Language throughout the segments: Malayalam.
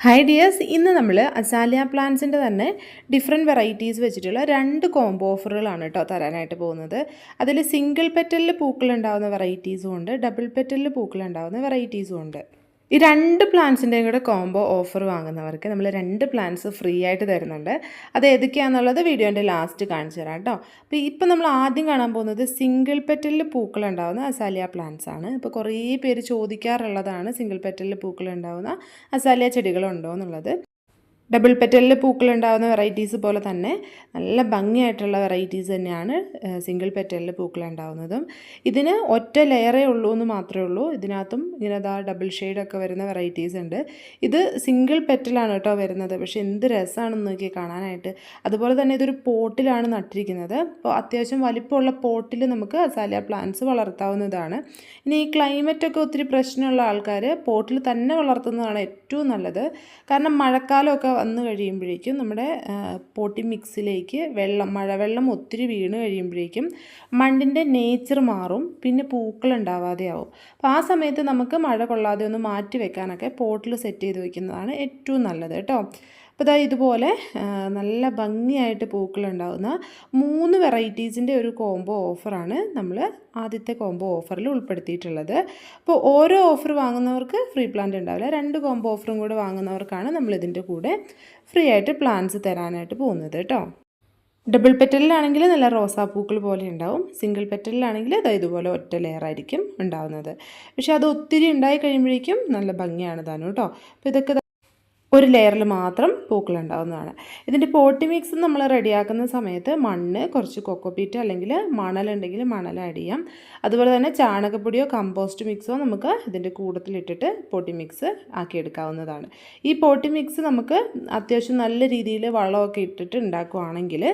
ഹായ് ഡിയേഴ്സ്, ഇന്ന് നമ്മൾ അസാലിയ പ്ലാന്റ്സിൻ്റെ തന്നെ ഡിഫറെൻറ്റ് വെറൈറ്റീസ് വെച്ചിട്ടുള്ള 2 കോംബോ ഓഫറുകളാണ് കേട്ടോ തരാനായിട്ട് പോകുന്നത്. അതിൽ സിംഗിൾ പെറ്റലിൽ പൂക്കളുണ്ടാകുന്ന വെറൈറ്റീസും ഉണ്ട്, ഡബിൾ പെറ്റലിൽ പൂക്കളുണ്ടാകുന്ന വെറൈറ്റീസും ഉണ്ട്. ഈ 2 പ്ലാന്റ്സിൻ്റെയും കൂടെ കോംബോ ഓഫർ വാങ്ങുന്നവർക്ക് നമ്മൾ 2 പ്ലാന്റ്സ് ഫ്രീ ആയിട്ട് തരുന്നുണ്ട്. അത് ഏതൊക്കെയാണെന്നുള്ളത് വീഡിയോൻ്റെ ലാസ്റ്റ് കാണിച്ചു തരാം കേട്ടോ. അപ്പോൾ ഇപ്പം നമ്മൾ ആദ്യം കാണാൻ പോകുന്നത് സിംഗിൾ പെറ്റലിൽ പൂക്കളുണ്ടാകുന്ന അസാലിയ പ്ലാന്റ്സ് ആണ്. ഇപ്പോൾ കുറേ പേര് ചോദിക്കാറുള്ളതാണ് സിംഗിൾ പെറ്റലിൽ പൂക്കളുണ്ടാകുന്ന അസാലിയ ചെടികളുണ്ടോ എന്നുള്ളത്. ഡബിൾ പെറ്റലിൽ പൂക്കളുണ്ടാകുന്ന വെറൈറ്റീസ് പോലെ തന്നെ നല്ല ഭംഗിയായിട്ടുള്ള വെറൈറ്റീസ് തന്നെയാണ് സിംഗിൾ പെറ്റലിൽ പൂക്കളുണ്ടാകുന്നതും. ഇതിന് ഒറ്റ ലെയറേ ഉള്ളൂ എന്ന് മാത്രമേ ഉള്ളൂ. ഇതിനകത്തും ഇങ്ങനെ ഡബിൾ ഷെയ്ഡൊക്കെ വരുന്ന വെറൈറ്റീസ് ഉണ്ട്. ഇത് സിംഗിൾ പെറ്റലാണ് കേട്ടോ വരുന്നത്. പക്ഷേ എന്ത് രസമാണെന്ന് നോക്കി കാണാനായിട്ട്. അതുപോലെ തന്നെ ഇതൊരു പോട്ടിലാണ് നട്ടിരിക്കുന്നത്. അപ്പോൾ അത്യാവശ്യം വലിപ്പമുള്ള പോട്ടിൽ നമുക്ക് അസാലിയ പ്ലാന്റ്സ് വളർത്താവുന്നതാണ്. ഇനി ഈ ക്ലൈമറ്റൊക്കെ ഒത്തിരി പ്രശ്നമുള്ള ആൾക്കാർ പോട്ടിൽ തന്നെ വളർത്തുന്നതാണ് ഏറ്റവും നല്ലത്. കാരണം മഴക്കാലമൊക്കെ വന്നു കഴിയുമ്പോഴേക്കും നമ്മുടെ പോട്ടി മിക്സിലേക്ക് മഴവെള്ളം ഒത്തിരി വീണ് കഴിയുമ്പോഴേക്കും മണ്ണിൻ്റെ നേച്ചർ മാറും, പിന്നെ പൂക്കൾ ഉണ്ടാവാതെയാവും. അപ്പോൾ ആ സമയത്ത് നമുക്ക് മഴ കൊള്ളാതെ ഒന്ന് മാറ്റി വെക്കാനൊക്കെ പോട്ടിൽ സെറ്റ് ചെയ്ത് വയ്ക്കുന്നതാണ് ഏറ്റവും നല്ലത് കേട്ടോ. അപ്പോൾ ഇതുപോലെ നല്ല ഭംഗിയായിട്ട് പൂക്കളുണ്ടാകുന്ന 3 വെറൈറ്റീസിൻ്റെ ഒരു കോംബോ ഓഫറാണ് നമ്മൾ ആദ്യത്തെ കോംബോ ഓഫറിൽ ഉൾപ്പെടുത്തിയിട്ടുള്ളത്. അപ്പോൾ ഓരോ ഓഫർ വാങ്ങുന്നവർക്ക് ഫ്രീ പ്ലാന്റ് ഉണ്ടാവില്ല. 2 കോംബോ ഓഫറും കൂടെ വാങ്ങുന്നവർക്കാണ് നമ്മളിതിൻ്റെ കൂടെ ഫ്രീ ആയിട്ട് പ്ലാന്റ്സ് തരാനായിട്ട് പോകുന്നത് കേട്ടോ. ഡബിൾ പെറ്റലിലാണെങ്കിൽ നല്ല റോസാപ്പൂക്കൾ പോലെ ഉണ്ടാവും. സിംഗിൾ പെറ്റലിലാണെങ്കിൽ ഇതുപോലെ ഒറ്റ ലെയർ ആയിരിക്കും ഉണ്ടാവുന്നത്. പക്ഷേ അത് ഒത്തിരി ഉണ്ടായി കഴിയുമ്പോഴേക്കും നല്ല ഭംഗിയാണ് താനും കേട്ടോ. അപ്പോൾ ഇതൊക്കെ ഒരു ലെയറിൽ മാത്രം പൂക്കളുണ്ടാവുന്നതാണ്. ഇതിൻ്റെ പോട്ടി മിക്സ് നമ്മൾ റെഡിയാക്കുന്ന സമയത്ത് മണ്ണ്, കുറച്ച് കൊക്കോപീറ്റ് അല്ലെങ്കിൽ മണലുണ്ടെങ്കിൽ മണൽ ആഡ് ചെയ്യാം. അതുപോലെ തന്നെ ചാണകപ്പൊടിയോ കമ്പോസ്റ്റ് മിക്സോ നമുക്ക് ഇതിൻ്റെ കൂട്ടത്തിലിട്ടിട്ട് പോട്ടി മിക്സ് ആക്കിയെടുക്കാവുന്നതാണ്. ഈ പോട്ടി മിക്സ് നമുക്ക് അത്യാവശ്യം നല്ല രീതിയിൽ വളമൊക്കെ ഇട്ടിട്ട് ഉണ്ടാക്കുകയാണെങ്കിൽ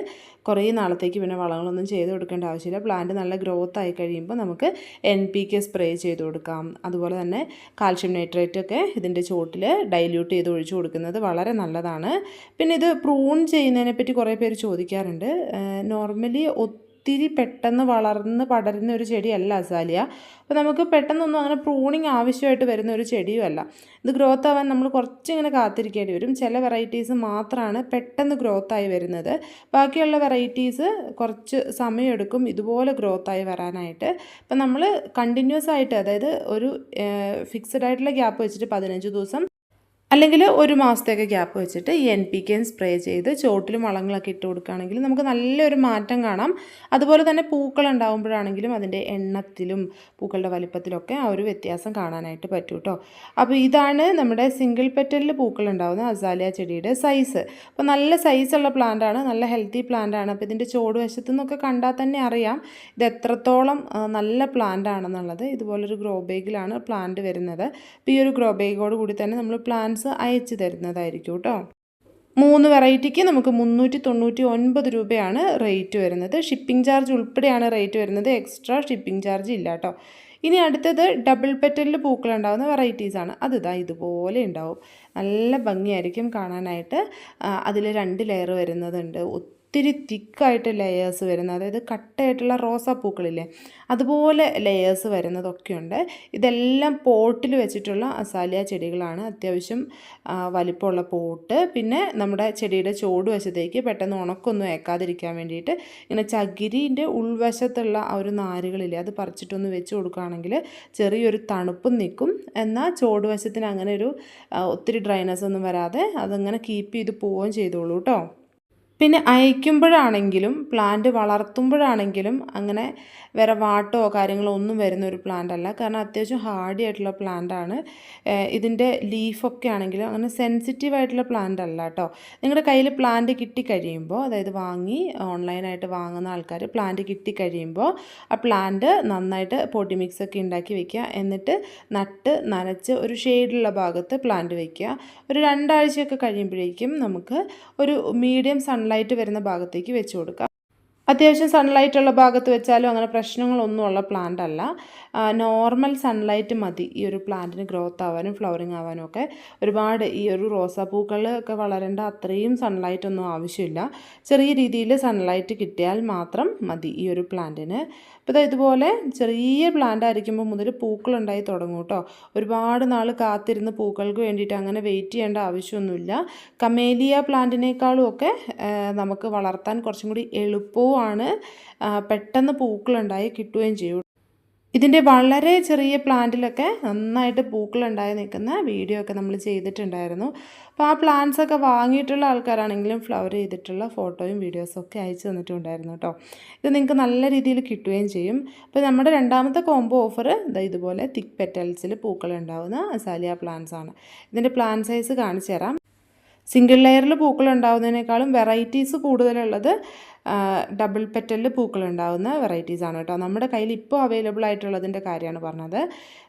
കുറേ നാളത്തേക്ക് പിന്നെ വളങ്ങളൊന്നും ചെയ്ത് കൊടുക്കേണ്ട ആവശ്യമില്ല. പ്ലാന്റ് നല്ല ഗ്രോത്ത് ആയി കഴിയുമ്പോൾ നമുക്ക് NPK സ്പ്രേ ചെയ്ത് കൊടുക്കാം. അതുപോലെ തന്നെ കാൽഷ്യം നൈട്രേറ്റ് ഒക്കെ ഇതിൻ്റെ ചോട്ടിൽ ഡൈല്യൂട്ട് ചെയ്ത് ഒഴിച്ചു കൊടുക്കുന്നത് വളരെ നല്ലതാണ്. പിന്നെ ഇത് പ്രൂൺ ചെയ്യുന്നതിനെ പറ്റി കുറേ പേര് ചോദിക്കാറുണ്ട്. നോർമലി ഒത്തിരി പെട്ടെന്ന് വളർന്ന് പടരുന്ന ഒരു ചെടിയല്ല അസാലിയ. അപ്പോൾ നമുക്ക് പെട്ടെന്നൊന്നും അങ്ങനെ പ്രൂണിങ് ആവശ്യമായിട്ട് വരുന്ന ഒരു ചെടിയും അല്ല. ഇത് ഗ്രോത്ത് ആവാൻ നമ്മൾ കുറച്ചിങ്ങനെ കാത്തിരിക്കേണ്ടി വരും. ചില വെറൈറ്റീസ് മാത്രമാണ് പെട്ടെന്ന് ഗ്രോത്തായി വരുന്നത്. ബാക്കിയുള്ള വെറൈറ്റീസ് കുറച്ച് സമയമെടുക്കും ഇതുപോലെ ഗ്രോത്തായി വരാനായിട്ട്. അപ്പം നമ്മൾ കണ്ടിന്യൂസ് ആയിട്ട്, അതായത് ഒരു ഫിക്സഡ് ആയിട്ടുള്ള ഗ്യാപ്പ് വെച്ചിട്ട് 15 ദിവസം അല്ലെങ്കിൽ 1 മാസത്തേക്ക് ഗ്യാപ്പ് വെച്ചിട്ട് ഈ NPK സ്പ്രേ ചെയ്ത് ചോട്ടിലും വളങ്ങളൊക്കെ ഇട്ട് കൊടുക്കുകയാണെങ്കിൽ നമുക്ക് നല്ലൊരു മാറ്റം കാണാം. അതുപോലെ തന്നെ പൂക്കൾ ഉണ്ടാകുമ്പോഴാണെങ്കിലും അതിൻ്റെ എണ്ണത്തിലും പൂക്കളുടെ വലിപ്പത്തിലൊക്കെ ആ ഒരു വ്യത്യാസം കാണാനായിട്ട് പറ്റും കേട്ടോ. അപ്പോൾ ഇതാണ് നമ്മുടെ സിംഗിൾ പെറ്റലിൽ പൂക്കൾ ഉണ്ടാകുന്ന അസാലിയ ചെടിയുടെ സൈസ്. അപ്പോൾ നല്ല സൈസുള്ള പ്ലാന്റാണ്, നല്ല ഹെൽത്തി പ്ലാന്റാണ്. അപ്പോൾ ഇതിൻ്റെ ചോട് വശത്തു നിന്നൊക്കെ കണ്ടാൽ തന്നെ അറിയാം ഇത് എത്രത്തോളം നല്ല പ്ലാന്റ് ആണെന്നുള്ളത്. ഇതുപോലൊരു ഗ്രോ ബാഗിലാണ് പ്ലാന്റ് വരുന്നത്. അപ്പോൾ ഈ ഒരു ഗ്രോ ബാഗോട് കൂടി തന്നെ നമ്മൾ പ്ലാന്റ്സ് അയച്ചു തരുന്നതായിരിക്കും കേട്ടോ. 3 വെറൈറ്റിക്ക് നമുക്ക് 399 രൂപയാണ് റേറ്റ് വരുന്നത്. ഷിപ്പിംഗ് ചാർജ് ഉൾപ്പെടെയാണ് റേറ്റ് വരുന്നത്. എക്സ്ട്രാ ഷിപ്പിംഗ് ചാർജ് ഇല്ല കേട്ടോ. ഇനി അടുത്തത് ഡബിൾ പെറ്റലിൽ പൂക്കളുണ്ടാകുന്ന വെറൈറ്റീസാണ്. ഇതുപോലെ ഉണ്ടാവും. നല്ല ഭംഗിയായിരിക്കും കാണാനായിട്ട്. അതിൽ 2 ലെയർ വരുന്നതുണ്ട്. ഒത്തിരി തിക്കായിട്ട് ലെയേഴ്സ് വരുന്നത്, അതായത് കട്ടയായിട്ടുള്ള റോസാപ്പൂക്കളില്ലേ അതുപോലെ ലെയേഴ്സ് വരുന്നതൊക്കെയുണ്ട്. ഇതെല്ലാം പോട്ടിൽ വെച്ചിട്ടുള്ള അസാലിയ ചെടികളാണ്. അത്യാവശ്യം വലിപ്പമുള്ള പോട്ട്. പിന്നെ നമ്മുടെ ചെടിയുടെ ചോട് വശത്തേക്ക് പെട്ടെന്ന് ഉണക്കൊന്നും ഏക്കാതിരിക്കാൻ വേണ്ടിയിട്ട് ഇങ്ങനെ ചകിരിൻ്റെ ഉൾവശത്തുള്ള ആ ഒരു നാരുകളില്ലേ അത് പറിച്ചിട്ടൊന്ന് വെച്ച് കൊടുക്കുകയാണെങ്കിൽ ചെറിയൊരു തണുപ്പും നിൽക്കും. എന്നാൽ ചോട് വശത്തിന് അങ്ങനെ ഒരു ഒത്തിരി ഡ്രൈനസ് ഒന്നും വരാതെ അതങ്ങനെ കീപ്പ് ചെയ്ത് പോവുകയും ചെയ്തോളൂ കേട്ടോ. പിന്നെ അയക്കുമ്പോഴാണെങ്കിലും പ്ലാന്റ് വളർത്തുമ്പോഴാണെങ്കിലും അങ്ങനെ വേറെ വാട്ടോ കാര്യങ്ങളോ ഒന്നും വരുന്ന ഒരു പ്ലാന്റ് അല്ല. കാരണം അത്യാവശ്യം ഹാർഡി ആയിട്ടുള്ള പ്ലാന്റാണ്. ഇതിൻ്റെ ലീഫൊക്കെ ആണെങ്കിലും അങ്ങനെ സെൻസിറ്റീവ് ആയിട്ടുള്ള പ്ലാന്റ് അല്ല കേട്ടോ. നിങ്ങളുടെ കയ്യിൽ പ്ലാന്റ് കിട്ടിക്കഴിയുമ്പോൾ, അതായത് ഓൺലൈനായിട്ട് വാങ്ങുന്ന ആൾക്കാർ പ്ലാന്റ് കിട്ടിക്കഴിയുമ്പോൾ ആ പ്ലാന്റ് നന്നായിട്ട് പോട്ടി മിക്സൊക്കെ ഉണ്ടാക്കി വെക്കുക. എന്നിട്ട് നട്ട് നനച്ച് ഒരു ഷെയ്ഡുള്ള ഭാഗത്ത് പ്ലാന്റ് വയ്ക്കുക. ഒരു 2 ആഴ്ചയൊക്കെ കഴിയുമ്പോഴേക്കും നമുക്ക് ഒരു മീഡിയം സൺലൈറ്റ് വരുന്ന ഭാഗത്തേക്ക് വെച്ച് കൊടുക്കാം. അത്യാവശ്യം സൺലൈറ്റ് ഉള്ള ഭാഗത്ത് വെച്ചാലും അങ്ങനെ പ്രശ്നങ്ങളൊന്നും ഉള്ള പ്ലാന്റ് അല്ല. നോർമൽ സൺലൈറ്റ് മതി ഈ ഒരു പ്ലാന്റിന് ഗ്രോത്ത് ആവാനും ഫ്ലവറിങ് ആവാനും ഒക്കെ. ഒരുപാട് ഈ ഒരു റോസാപ്പൂക്കൾ ഒക്കെ വളരേണ്ട അത്രയും സൺലൈറ്റ് ഒന്നും ആവശ്യമില്ല. ചെറിയ രീതിയിൽ സൺലൈറ്റ് കിട്ടിയാൽ മാത്രം മതി ഈ ഒരു പ്ലാന്റിന്. അപ്പോൾ അപ്പോൾ ഇതുപോലെ ചെറിയ പ്ലാന്റ് ആയിരിക്കുമ്പോൾ മുതൽ പൂക്കളുണ്ടായി തുടങ്ങും കേട്ടോ. ഒരുപാട് നാൾ കാത്തിരുന്ന് പൂക്കൾക്ക് വേണ്ടിയിട്ട് അങ്ങനെ വെയിറ്റ് ചെയ്യേണ്ട ആവശ്യമൊന്നുമില്ല. കമേലിയ പ്ലാന്റിനേക്കാളും ഒക്കെ നമുക്ക് വളർത്താൻ കുറച്ചും കൂടി എളുപ്പവുമാണ്, പെട്ടെന്ന് പൂക്കളുണ്ടായി കിട്ടുകയും ചെയ്യും. ഇതിൻ്റെ വളരെ ചെറിയ പ്ലാന്റിലൊക്കെ നന്നായിട്ട് പൂക്കളുണ്ടായി നിൽക്കുന്ന വീഡിയോ ഒക്കെ നമ്മൾ ചെയ്തിട്ടുണ്ടായിരുന്നു. അപ്പോൾ ആ പ്ലാന്റ്സൊക്കെ വാങ്ങിയിട്ടുള്ള ആൾക്കാരാണെങ്കിലും ഫ്ലവർ ചെയ്തിട്ടുള്ള ഫോട്ടോയും വീഡിയോസും ഒക്കെ അയച്ചു തന്നിട്ടുണ്ടായിരുന്നു കേട്ടോ. ഇത് നിങ്ങൾക്ക് നല്ല രീതിയിൽ കിട്ടുകയും ചെയ്യും. അപ്പോൾ നമ്മുടെ രണ്ടാമത്തെ കോംബോ ഓഫർ ഇതുപോലെ തിക്ക് പെറ്റൽസിൽ പൂക്കളുണ്ടാവുന്ന അസാലിയ പ്ലാന്റ്സ് ആണ്. ഇതിൻ്റെ പ്ലാന്റ് സൈസ് കാണിച്ചു തരാം. സിംഗിൾ ലെയറിൽ പൂക്കൾ ഉണ്ടാവുന്നതിനേക്കാളും വെറൈറ്റീസ് കൂടുതലുള്ളത് ഡബിൾ പെറ്റലിൽ പൂക്കൾ ഉണ്ടാകുന്ന വെറൈറ്റീസാണ് കേട്ടോ. നമ്മുടെ കയ്യിൽ ഇപ്പോൾ അവൈലബിൾ ആയിട്ടുള്ളതിൻ്റെ കാര്യമാണ് പറഞ്ഞത്.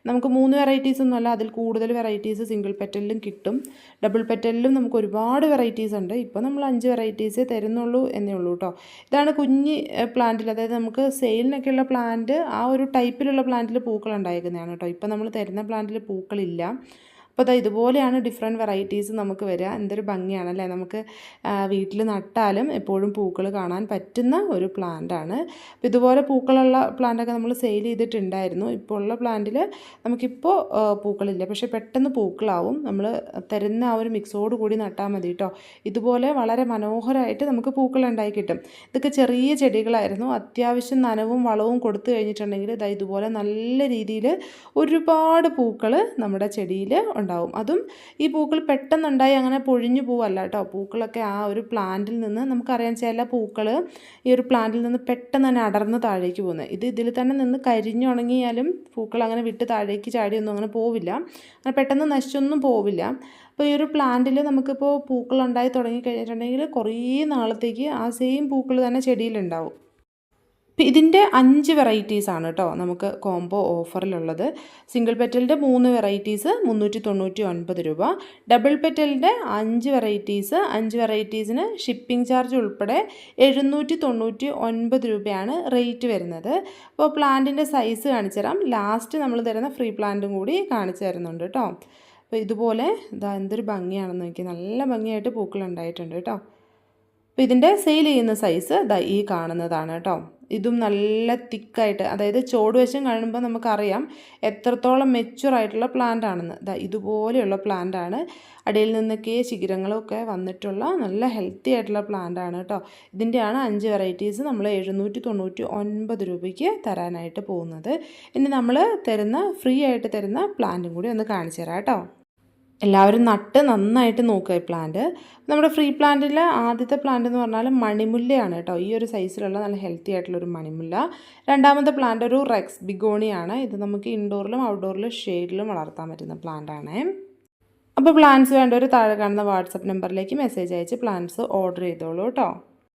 നമുക്ക് 3 വെറൈറ്റീസ് ഒന്നുമല്ല, അതിൽ കൂടുതൽ വെറൈറ്റീസ് സിംഗിൾ പെറ്റലിലും കിട്ടും. ഡബിൾ പെറ്റലിലും നമുക്ക് ഒരുപാട് വെറൈറ്റീസ് ഉണ്ട്. ഇപ്പോൾ നമ്മൾ 5 വെറൈറ്റീസേ തരുന്നുള്ളൂ എന്നേ ഉള്ളൂ കേട്ടോ. ഇതാണ് കുഞ്ഞ് പ്ലാന്റിൽ, അതായത് നമുക്ക് സെയിലിനൊക്കെയുള്ള പ്ലാന്റ്, ആ ഒരു ടൈപ്പിലുള്ള പ്ലാന്റിൽ പൂക്കൾ ഉണ്ടായിരിക്കുന്നതാണ് കേട്ടോ. ഇപ്പോൾ നമ്മൾ തരുന്ന പ്ലാന്റിൽ പൂക്കളില്ല. അപ്പോൾ ഇതുപോലെയാണ് ഡിഫറെൻറ്റ് വെറൈറ്റീസ് നമുക്ക് വരിക. എന്തൊരു ഭംഗിയാണല്ലേ, നമുക്ക് വീട്ടിൽ നട്ടാലും എപ്പോഴും പൂക്കൾ കാണാൻ പറ്റുന്ന ഒരു പ്ലാന്റാണ്. അപ്പോൾ ഇതുപോലെ പൂക്കളുള്ള പ്ലാന്റൊക്കെ നമ്മൾ സെയിൽ ചെയ്തിട്ടുണ്ടായിരുന്നു. ഇപ്പോൾ ഉള്ള പ്ലാന്റിൽ നമുക്കിപ്പോൾ പൂക്കളില്ല, പക്ഷേ പെട്ടെന്ന് പൂക്കളാവും. നമ്മൾ തരുന്ന ആ ഒരു മിക്സോട് കൂടി നട്ടാൽ മതി കേട്ടോ. ഇതുപോലെ വളരെ മനോഹരമായിട്ട് നമുക്ക് പൂക്കളുണ്ടായി കിട്ടും. ഇതൊക്കെ ചെറിയ ചെടികളായിരുന്നു. അത്യാവശ്യം നനവും വളവും കൊടുത്തു കഴിഞ്ഞിട്ടുണ്ടെങ്കിൽ ഇതുപോലെ നല്ല രീതിയിൽ ഒരുപാട് പൂക്കൾ നമ്മുടെ ചെടിയിൽ ഉണ്ടാവും. അതും ഈ പൂക്കൾ പെട്ടെന്നുണ്ടായി അങ്ങനെ പൊഴിഞ്ഞു പോവല്ല കേട്ടോ. പൂക്കളൊക്കെ ആ ഒരു പ്ലാന്റിൽ നിന്ന്, നമുക്കറിയാം ചില പൂക്കൾ ഈ ഒരു പ്ലാന്റിൽ നിന്ന് പെട്ടെന്ന് തന്നെ അടർന്ന് താഴേക്ക് പോകുന്നത്. ഇതിൽ തന്നെ നിന്ന് കരിഞ്ഞുണങ്ങിയാലും പൂക്കൾ അങ്ങനെ വിട്ട് താഴേക്ക് ചാടിയൊന്നും അങ്ങനെ പോവില്ല, അങ്ങനെ പെട്ടെന്ന് നശിച്ചൊന്നും പോവില്ല. അപ്പോൾ ഈ ഒരു പ്ലാന്റിൽ നമുക്കിപ്പോൾ പൂക്കളുണ്ടായി തുടങ്ങിക്കഴിഞ്ഞിട്ടുണ്ടെങ്കിൽ കുറേ നാളത്തേക്ക് ആ സെയിം പൂക്കൾ തന്നെ ചെടിയിലുണ്ടാവും. അപ്പോൾ ഇതിൻ്റെ 5 വെറൈറ്റീസാണ് കേട്ടോ നമുക്ക് കോംബോ ഓഫറിലുള്ളത്. സിംഗിൾ പെറ്റലിൻ്റെ 3 വെറൈറ്റീസ് 399 രൂപ. ഡബിൾ പെറ്റലിൻ്റെ 5 വെറൈറ്റീസ്, 5 വെറൈറ്റീസിന് ഷിപ്പിംഗ് ചാർജ് ഉൾപ്പെടെ 799 രൂപയാണ് റേറ്റ് വരുന്നത്. അപ്പോൾ പ്ലാന്റിൻ്റെ സൈസ് കാണിച്ചു തരാം. ലാസ്റ്റ് നമ്മൾ തരുന്ന ഫ്രീ പ്ലാന്റും കൂടി കാണിച്ചു തരുന്നുണ്ട് കേട്ടോ. അപ്പോൾ ഇതുപോലെ എന്തൊരു ഭംഗിയാണെന്ന് നോക്കി, നല്ല ഭംഗിയായിട്ട് പൂക്കളുണ്ടായിട്ടുണ്ട് കേട്ടോ. അപ്പോൾ ഇതിൻ്റെ സെയിൽ ചെയ്യുന്ന സൈസ് ഈ കാണുന്നതാണ് കേട്ടോ. ഇതും നല്ല തിക്കായിട്ട്, അതായത് ചോട് വശം കാണുമ്പോൾ നമുക്കറിയാം എത്രത്തോളം മെച്യൂർ ആയിട്ടുള്ള പ്ലാന്റ് ആണെന്ന്. ഇതുപോലെയുള്ള പ്ലാന്റ് ആണ്. അടിയിൽ നിന്നൊക്കെ ശിഖരങ്ങളൊക്കെ വന്നിട്ടുള്ള നല്ല ഹെൽത്തി ആയിട്ടുള്ള പ്ലാന്റ് ആണ് കേട്ടോ. ഇതിൻ്റെയാണ് 5 വെറൈറ്റീസ് നമ്മൾ 799 രൂപയ്ക്ക് തരാനായിട്ട് പോകുന്നത്. ഇനി നമ്മൾ ഫ്രീ ആയിട്ട് തരുന്ന പ്ലാന്റും കൂടി ഒന്ന് കാണിച്ചു തരാം കേട്ടോ. എല്ലാവരും നട്ട് നന്നായിട്ട് നോക്കുക ഈ പ്ലാന്റ്. നമ്മുടെ ഫ്രീ പ്ലാന്റിൽ ആദ്യത്തെ പ്ലാന്റ് എന്ന് പറഞ്ഞാൽ മണിമുല്ലയാണ് കേട്ടോ. ഈ ഒരു സൈസിലുള്ള നല്ല ഹെൽത്തി ആയിട്ടുള്ളൊരു മണിമുല്ല. രണ്ടാമത്തെ പ്ലാന്റ് ഒരു റെക്സ് ബിഗോണിയാണ്. ഇത് നമുക്ക് ഇൻഡോറിലും ഔട്ട്ഡോറിലും ഷെയ്ഡിലും വളർത്താൻ പറ്റുന്ന പ്ലാന്റാണ്. അപ്പോൾ പ്ലാന്റ്സ് വേണ്ടവർ താഴെ കാണുന്ന വാട്സപ്പ് നമ്പറിലേക്ക് മെസ്സേജ് അയച്ച് പ്ലാന്റ്സ് ഓർഡർ ചെയ്തോളൂ കേട്ടോ.